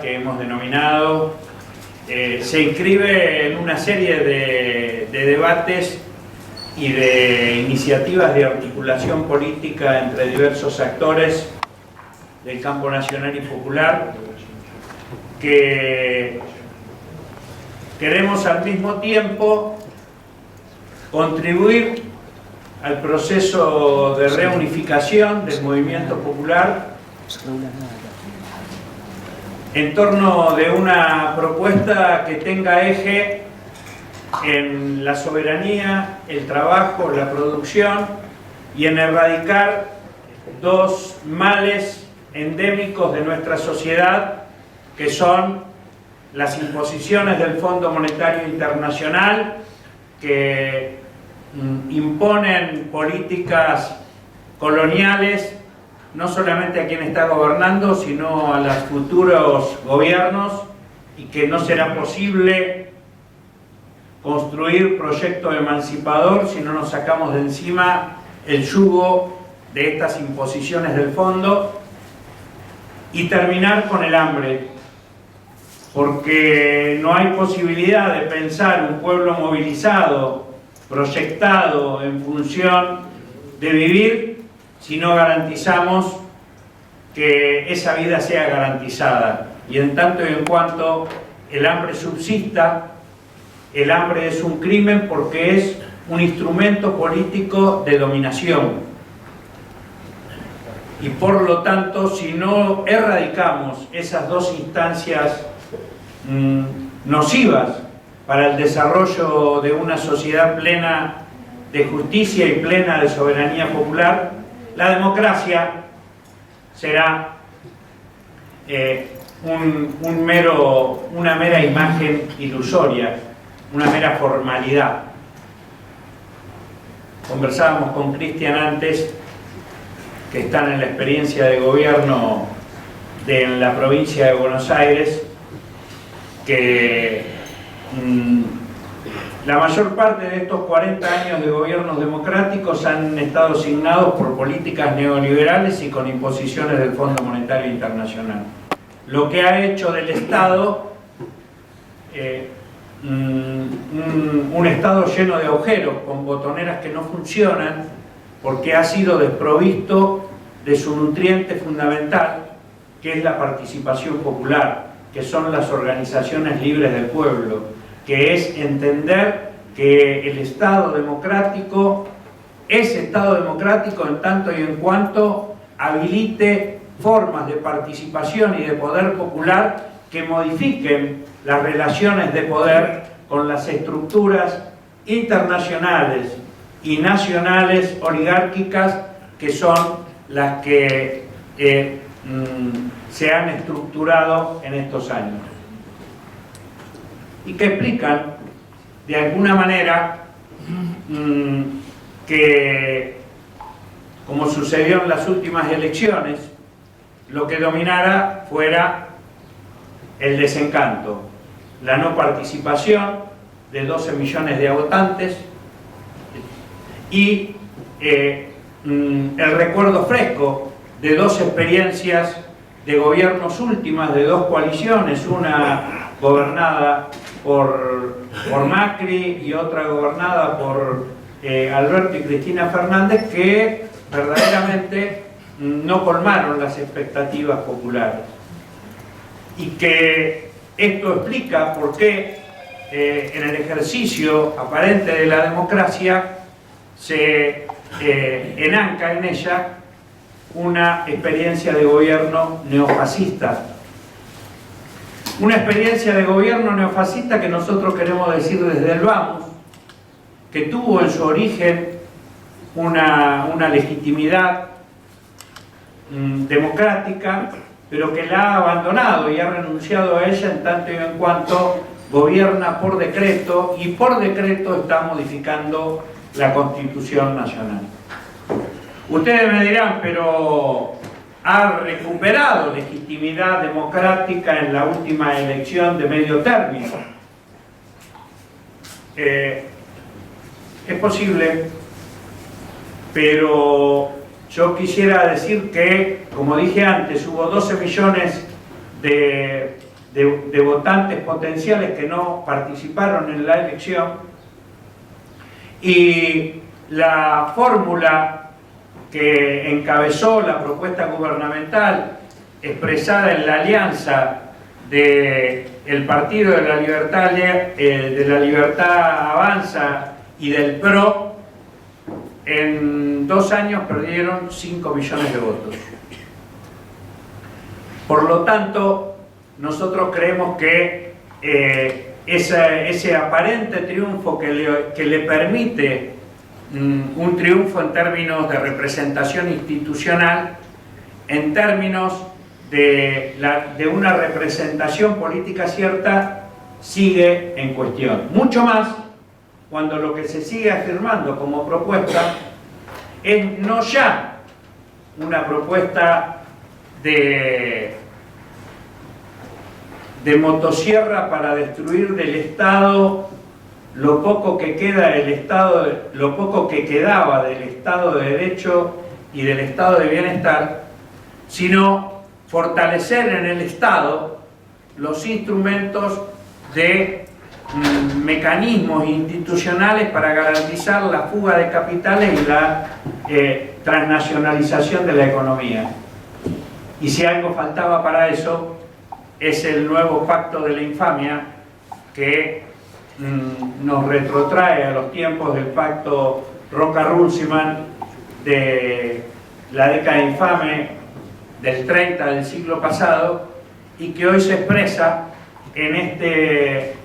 que hemos denominado, se inscribe en una serie de debates y de iniciativas de articulación política entre diversos actores del campo nacional y popular, que queremos al mismo tiempo contribuir al proceso de reunificación del movimiento popular en torno de una propuesta que tenga eje en la soberanía, el trabajo, la producción y en erradicar dos males endémicos de nuestra sociedad, que son las imposiciones del Fondo Monetario Internacional, que imponen políticas coloniales no solamente a quien está gobernando, sino a los futuros gobiernos, y que no será posible construir proyecto emancipador si no nos sacamos de encima el yugo de estas imposiciones del fondo, y terminar con el hambre, porque no hay posibilidad de pensar un pueblo movilizado, proyectado en función de vivir, si no garantizamos que esa vida sea garantizada. Y en tanto y en cuanto el hambre subsista, el hambre es un crimen porque es un instrumento político de dominación. Y por lo tanto, si no erradicamos esas dos instancias nocivas para el desarrollo de una sociedad plena de justicia y plena de soberanía popular, la democracia será una mera imagen ilusoria, una mera formalidad. Conversábamos con Cristian antes, que están en la experiencia de gobierno en la provincia de Buenos Aires, que la mayor parte de estos 40 años de gobiernos democráticos han estado signados por políticas neoliberales y con imposiciones del Fondo Monetario Internacional. Lo que ha hecho del Estado un Estado lleno de agujeros, con botoneras que no funcionan, porque ha sido desprovisto de su nutriente fundamental, que es la participación popular, que son las organizaciones libres del pueblo, que es entender que el Estado democrático es Estado democrático en tanto y en cuanto habilite formas de participación y de poder popular que modifiquen las relaciones de poder con las estructuras internacionales y nacionales oligárquicas, que son las que se han estructurado en estos años y que explican de alguna manera que, como sucedió en las últimas elecciones, lo que dominara fuera el desencanto, la no participación de 12 millones de votantes y el recuerdo fresco de dos experiencias de gobiernos últimas de dos coaliciones, una gobernada por Macri y otra gobernada por Alberto y Cristina Fernández, que verdaderamente no colmaron las expectativas populares. Y que esto explica por qué en el ejercicio aparente de la democracia se enanca en ella una experiencia de gobierno neofascista. Una experiencia de gobierno neofascista que nosotros queremos decir desde el vamos, que tuvo en su origen una legitimidad democrática, pero que la ha abandonado y ha renunciado a ella en tanto y en cuanto gobierna por decreto, y por decreto está modificando la Constitución Nacional. Ustedes me dirán, pero ha recuperado legitimidad democrática en la última elección de medio término. Es posible, pero yo quisiera decir que, como dije antes, hubo 12 millones de de votantes potenciales que no participaron en la elección, y la fórmula que encabezó la propuesta gubernamental expresada en la alianza del Partido de la Libertad Avanza y del PRO, en 2 años perdieron 5 millones de votos. Por lo tanto, nosotros creemos que ese aparente triunfo que le permite un triunfo en términos de representación institucional, en términos de una representación política cierta, sigue en cuestión. Mucho más cuando lo que se sigue afirmando como propuesta es no ya una propuesta de motosierra para destruir del Estado lo poco que queda del Estado, lo poco que quedaba del Estado de Derecho y del Estado de Bienestar, sino fortalecer en el Estado los instrumentos de mecanismos institucionales para garantizar la fuga de capitales y la transnacionalización de la economía. Y si algo faltaba para eso, es el nuevo pacto de la infamia que nos retrotrae a los tiempos del pacto Roca-Runciman de la década infame del 30 del siglo pasado, y que hoy se expresa en este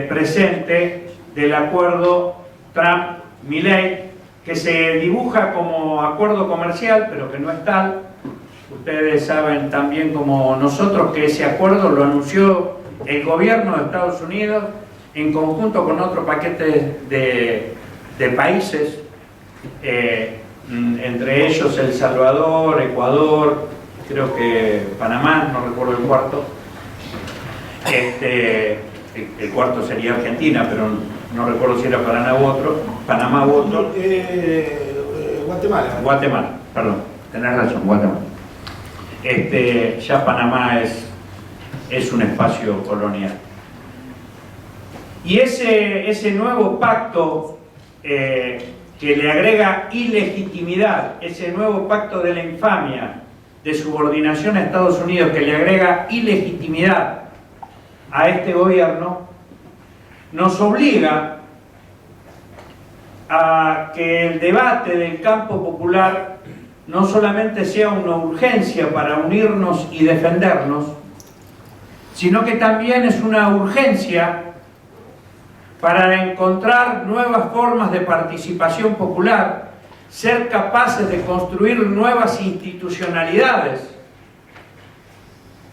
presente del acuerdo Trump-Milley, que se dibuja como acuerdo comercial, pero que no es tal. Ustedes saben también como nosotros que ese acuerdo lo anunció el gobierno de Estados Unidos en conjunto con otro paquete de países, entre ellos El Salvador, Ecuador, creo que Panamá, no recuerdo el cuarto. El cuarto sería Argentina, pero no recuerdo si era Panamá u otro. Guatemala, perdón, tenés razón, Guatemala. Ya Panamá es un espacio colonial. Y ese nuevo pacto que le agrega ilegitimidad, ese nuevo pacto de la infamia, de subordinación a Estados Unidos, que le agrega ilegitimidad a este gobierno, nos obliga a que el debate del campo popular no solamente sea una urgencia para unirnos y defendernos, sino que también es una urgencia para encontrar nuevas formas de participación popular, ser capaces de construir nuevas institucionalidades,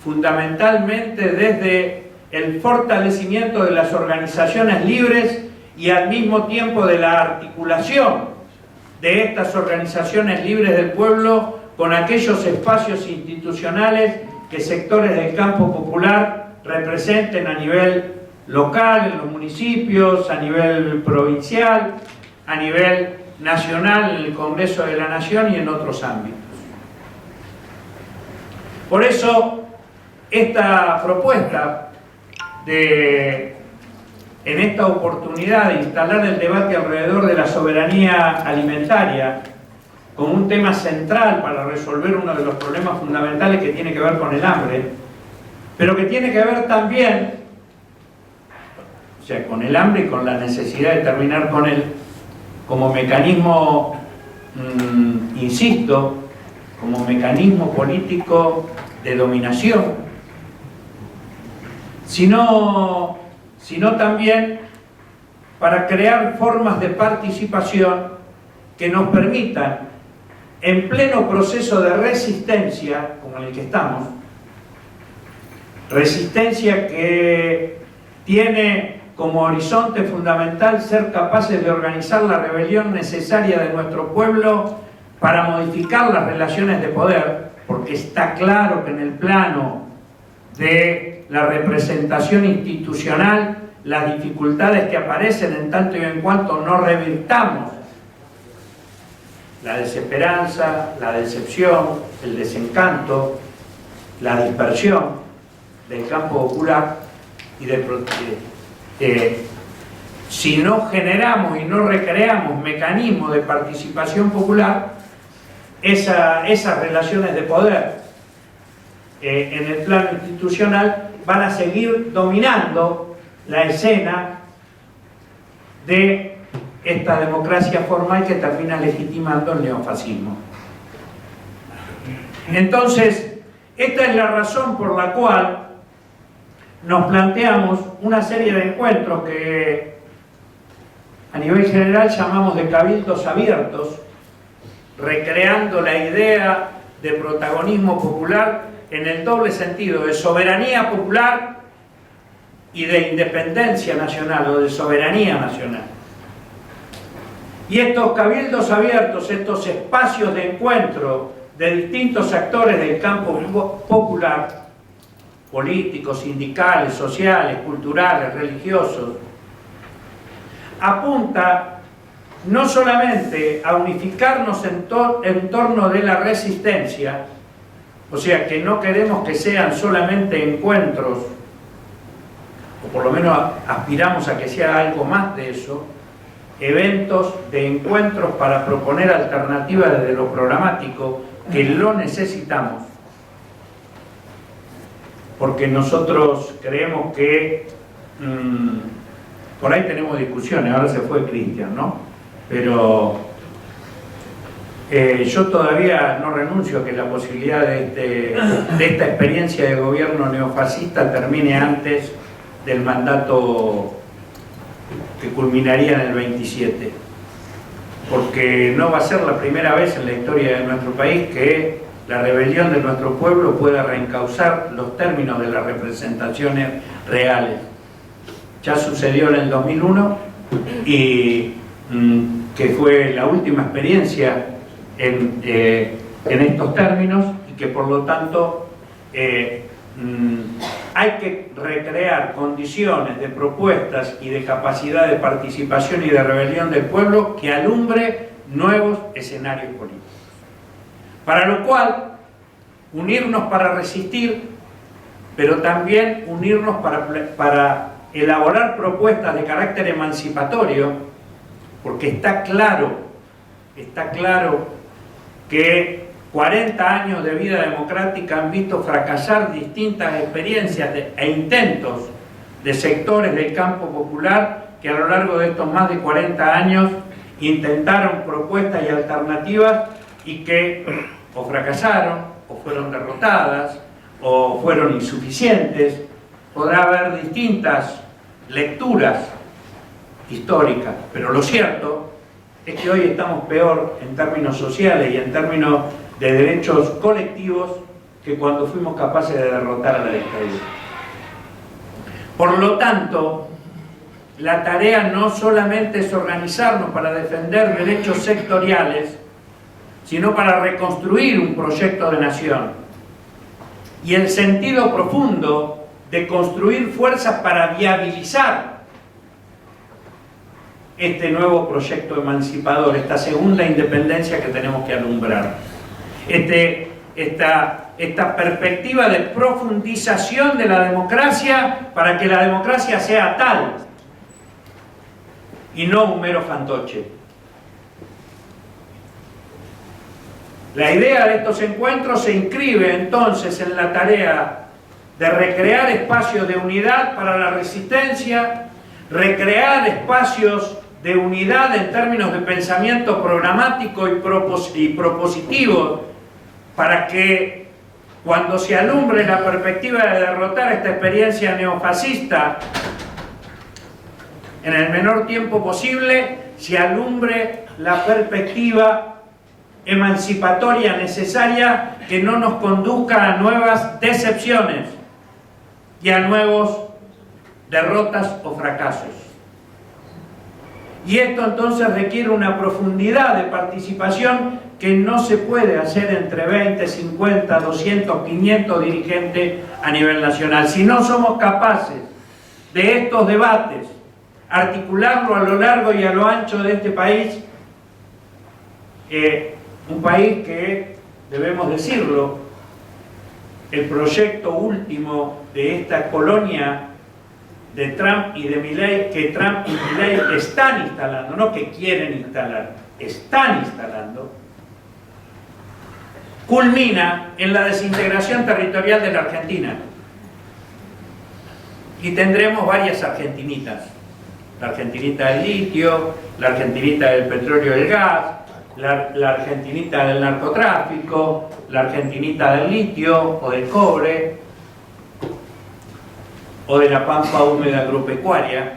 fundamentalmente desde el fortalecimiento de las organizaciones libres y al mismo tiempo de la articulación de estas organizaciones libres del pueblo con aquellos espacios institucionales que sectores del campo popular representen a nivel local, en los municipios, a nivel provincial, a nivel nacional, en el Congreso de la Nación y en otros ámbitos. Por eso, esta propuesta en esta oportunidad de instalar el debate alrededor de la soberanía alimentaria como un tema central para resolver uno de los problemas fundamentales que tiene que ver con el hambre, pero que tiene que ver también, o sea, con el hambre y con la necesidad de terminar con él, como mecanismo, insisto, como mecanismo político de dominación, sino también para crear formas de participación que nos permitan, en pleno proceso de resistencia, como en el que estamos, resistencia que tiene como horizonte fundamental ser capaces de organizar la rebelión necesaria de nuestro pueblo para modificar las relaciones de poder, porque está claro que en el plano de la representación institucional, las dificultades que aparecen en tanto y en cuanto no revirtamos la desesperanza, la decepción, el desencanto, la dispersión, del campo popular y si no generamos y no recreamos mecanismos de participación popular, esas relaciones de poder en el plano institucional van a seguir dominando la escena de esta democracia formal que termina legitimando el neofascismo. Entonces, esta es la razón por la cual nos planteamos una serie de encuentros que a nivel general llamamos de cabildos abiertos, recreando la idea de protagonismo popular en el doble sentido de soberanía popular y de independencia nacional o de soberanía nacional. Y estos cabildos abiertos, estos espacios de encuentro de distintos actores del campo popular, políticos, sindicales, sociales, culturales, religiosos, apunta no solamente a unificarnos en torno de la resistencia, o sea que no queremos que sean solamente encuentros, o por lo menos aspiramos a que sea algo más de eso, eventos de encuentros para proponer alternativas desde lo programático, que lo necesitamos, porque nosotros creemos que por ahí tenemos discusiones, ahora se fue Cristian, ¿no? Pero yo todavía no renuncio a que la posibilidad de esta experiencia de gobierno neofascista termine antes del mandato que culminaría en el 27, porque no va a ser la primera vez en la historia de nuestro país que la rebelión de nuestro pueblo pueda reencauzar los términos de las representaciones reales. Ya sucedió en el 2001 y que fue la última experiencia en estos términos, y que por lo tanto hay que recrear condiciones de propuestas y de capacidad de participación y de rebelión del pueblo que alumbre nuevos escenarios políticos. Para lo cual, unirnos para resistir, pero también unirnos para elaborar propuestas de carácter emancipatorio, porque está claro que 40 años de vida democrática han visto fracasar distintas experiencias e intentos de sectores del campo popular que a lo largo de estos más de 40 años intentaron propuestas y alternativas y que o fracasaron, o fueron derrotadas, o fueron insuficientes. Podrá haber distintas lecturas históricas, pero lo cierto es que hoy estamos peor en términos sociales y en términos de derechos colectivos que cuando fuimos capaces de derrotar a la dictadura. Por lo tanto, la tarea no solamente es organizarnos para defender derechos sectoriales, sino para reconstruir un proyecto de nación. Y el sentido profundo de construir fuerzas para viabilizar este nuevo proyecto emancipador, esta segunda independencia que tenemos que alumbrar. Esta perspectiva de profundización de la democracia para que la democracia sea tal y no un mero fantoche. La idea de estos encuentros se inscribe entonces en la tarea de recrear espacios de unidad para la resistencia, recrear espacios de unidad en términos de pensamiento programático y propositivo, para que cuando se alumbre la perspectiva de derrotar esta experiencia neofascista en el menor tiempo posible, se alumbre la perspectiva emancipatoria necesaria que no nos conduzca a nuevas decepciones y a nuevos derrotas o fracasos. Y esto entonces requiere una profundidad de participación que no se puede hacer entre 20, 50, 200, 500 dirigentes a nivel nacional. Si no somos capaces de estos debates, articularlo a lo largo y a lo ancho de este país, un país que, debemos decirlo, el proyecto último de esta colonia de Trump y de Milei, que Trump y Milei están instalando, no que quieren instalar, están instalando, culmina en la desintegración territorial de la Argentina. Y tendremos varias argentinitas. La argentinita del litio, la argentinita del petróleo y el gas, la argentinita del narcotráfico, la argentinita del litio o del cobre, o de la pampa húmeda agropecuaria.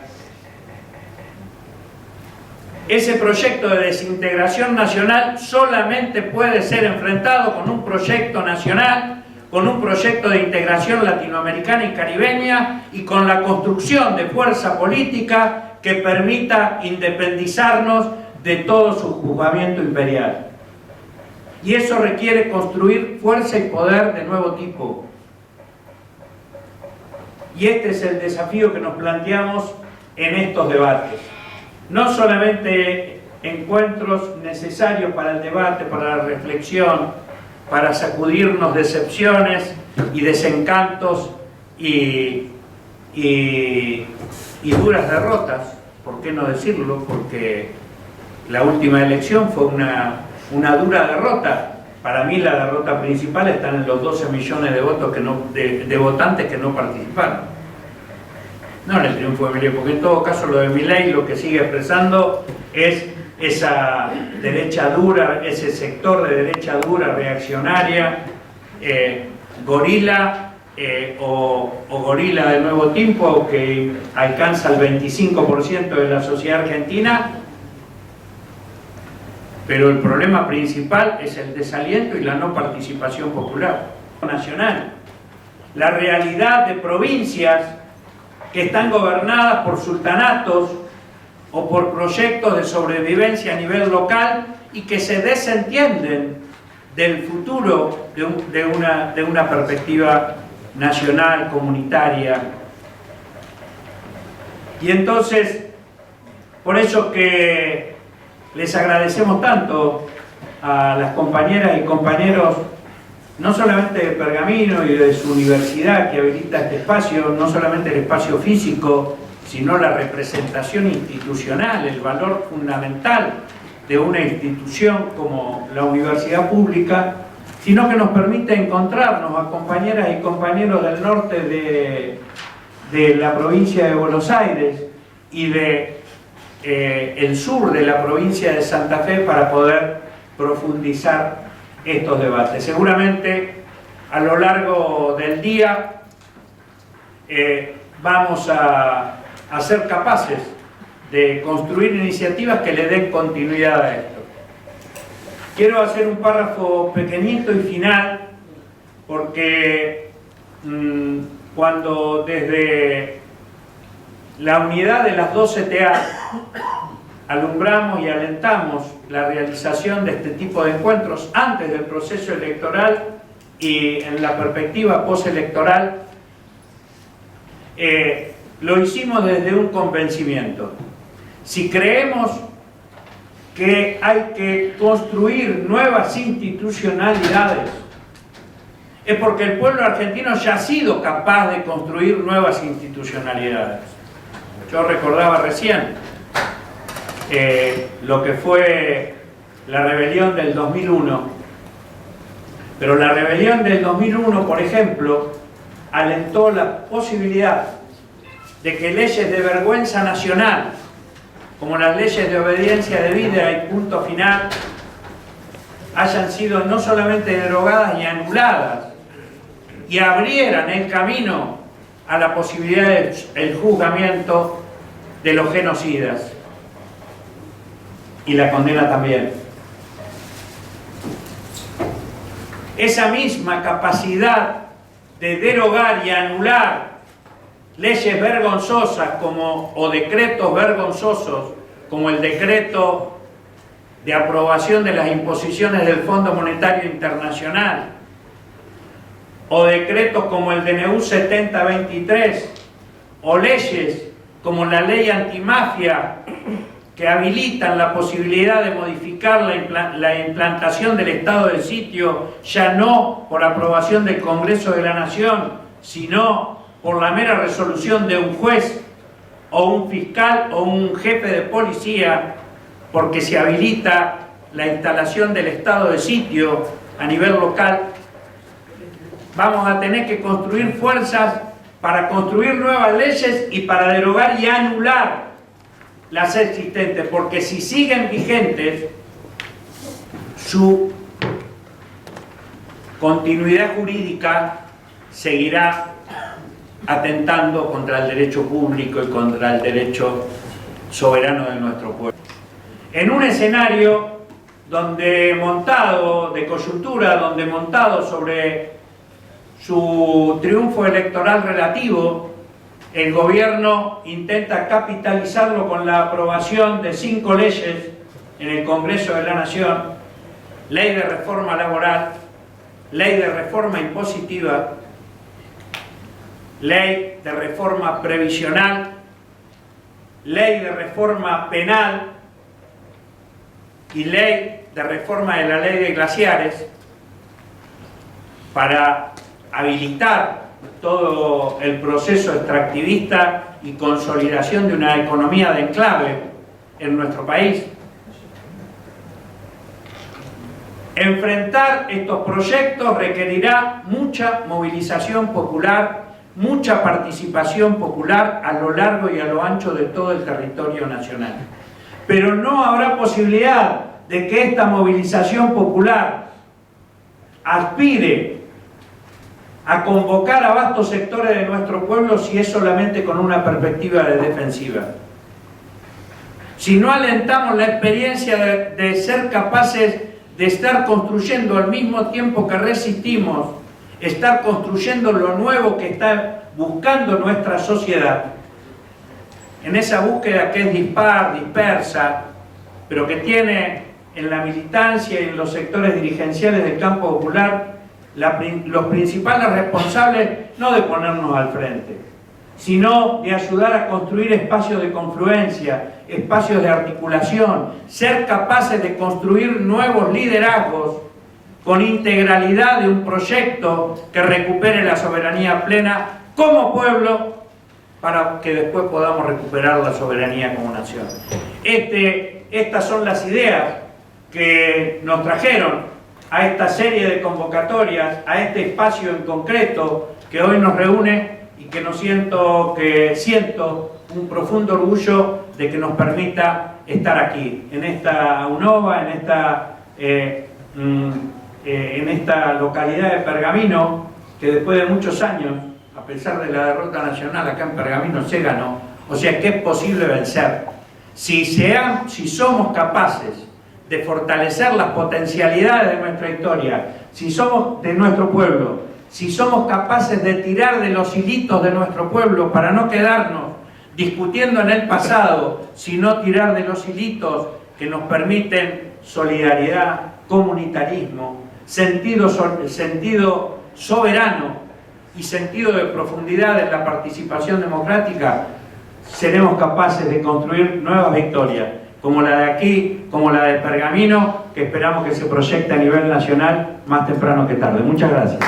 Ese proyecto de desintegración nacional solamente puede ser enfrentado con un proyecto nacional, con un proyecto de integración latinoamericana y caribeña y con la construcción de fuerza política que permita independizarnos de todo subjugamiento imperial. Y eso requiere construir fuerza y poder de nuevo tipo. Y este es el desafío que nos planteamos en estos debates. No solamente encuentros necesarios para el debate, para la reflexión, para sacudirnos decepciones y desencantos y duras derrotas, ¿por qué no decirlo? Porque la última elección fue una dura derrota. Para mí la derrota principal está en los 12 millones de votos de votantes que no participaron. No en el triunfo de Milei, porque en todo caso lo de Milei lo que sigue expresando es esa derecha dura, ese sector de derecha dura, reaccionaria, gorila o gorila de nuevo tipo, que alcanza el 25% de la sociedad argentina. Pero el problema principal es el desaliento y la no participación popular nacional. La realidad de provincias que están gobernadas por sultanatos o por proyectos de sobrevivencia a nivel local y que se desentienden del futuro de una perspectiva nacional, comunitaria. Y entonces, por eso que les agradecemos tanto a las compañeras y compañeros, no solamente de Pergamino y de su universidad que habilita este espacio, no solamente el espacio físico, sino la representación institucional, el valor fundamental de una institución como la universidad pública, sino que nos permite encontrarnos a compañeras y compañeros del norte de la provincia de Buenos Aires y el sur de la provincia de Santa Fe para poder profundizar estos debates. Seguramente a lo largo del día vamos a ser capaces de construir iniciativas que le den continuidad a esto. Quiero hacer un párrafo pequeñito y final, porque cuando desde la unidad de las 2 CTA alumbramos y alentamos la realización de este tipo de encuentros antes del proceso electoral y en la perspectiva postelectoral, lo hicimos desde un convencimiento. Si creemos que hay que construir nuevas institucionalidades, es porque el pueblo argentino ya ha sido capaz de construir nuevas institucionalidades. Yo recordaba recién lo que fue la rebelión del 2001, pero la rebelión del 2001, por ejemplo, alentó la posibilidad de que leyes de vergüenza nacional, como las leyes de obediencia debida y punto final, hayan sido no solamente derogadas y anuladas, y abrieran el camino a la posibilidad del juzgamiento de los genocidas y la condena también. Esa misma capacidad de derogar y anular leyes vergonzosas o decretos vergonzosos, como el decreto de aprobación de las imposiciones del Fondo Monetario Internacional, o decretos como el DNU 7023, o leyes como la ley antimafia, que habilitan la posibilidad de modificar la implantación del estado de sitio, ya no por aprobación del Congreso de la Nación, sino por la mera resolución de un juez o un fiscal o un jefe de policía, porque se habilita la instalación del estado de sitio a nivel local, vamos a tener que construir fuerzas para construir nuevas leyes y para derogar y anular las existentes, porque si siguen vigentes, su continuidad jurídica seguirá atentando contra el derecho público y contra el derecho soberano de nuestro pueblo. En un escenario donde montado de coyuntura, donde montado sobre su triunfo electoral relativo, el gobierno intenta capitalizarlo con la aprobación de 5 leyes en el Congreso de la Nación: ley de reforma laboral, ley de reforma impositiva, ley de reforma previsional, ley de reforma penal y ley de reforma de la ley de glaciares, para habilitar todo el proceso extractivista y consolidación de una economía de enclave en nuestro país. Enfrentar estos proyectos requerirá mucha movilización popular, mucha participación popular a lo largo y a lo ancho de todo el territorio nacional. Pero no habrá posibilidad de que esta movilización popular aspire a convocar a vastos sectores de nuestro pueblo si es solamente con una perspectiva de defensiva. Si no alentamos la experiencia de ser capaces de estar construyendo al mismo tiempo que resistimos, estar construyendo lo nuevo que está buscando nuestra sociedad, en esa búsqueda que es dispar, dispersa, pero que tiene en la militancia y en los sectores dirigenciales del campo popular los principales responsables, no de ponernos al frente, sino de ayudar a construir espacios de confluencia, espacios de articulación, ser capaces de construir nuevos liderazgos con integralidad de un proyecto que recupere la soberanía plena como pueblo, para que después podamos recuperar la soberanía como nación. Estas son las ideas que nos trajeron a esta serie de convocatorias, a este espacio en concreto que hoy nos reúne y que siento un profundo orgullo de que nos permita estar aquí, en esta UNOVA, en esta localidad de Pergamino, que después de muchos años, a pesar de la derrota nacional acá en Pergamino, se ganó. O sea que es posible vencer. Si somos capaces de fortalecer las potencialidades de nuestra historia, si somos de nuestro pueblo, si somos capaces de tirar de los hilitos de nuestro pueblo para no quedarnos discutiendo en el pasado, sino tirar de los hilitos que nos permiten solidaridad, comunitarismo, sentido soberano y sentido de profundidad en la participación democrática, seremos capaces de construir nuevas victorias, como la de aquí, como la de Pergamino, que esperamos que se proyecte a nivel nacional más temprano que tarde. Muchas gracias.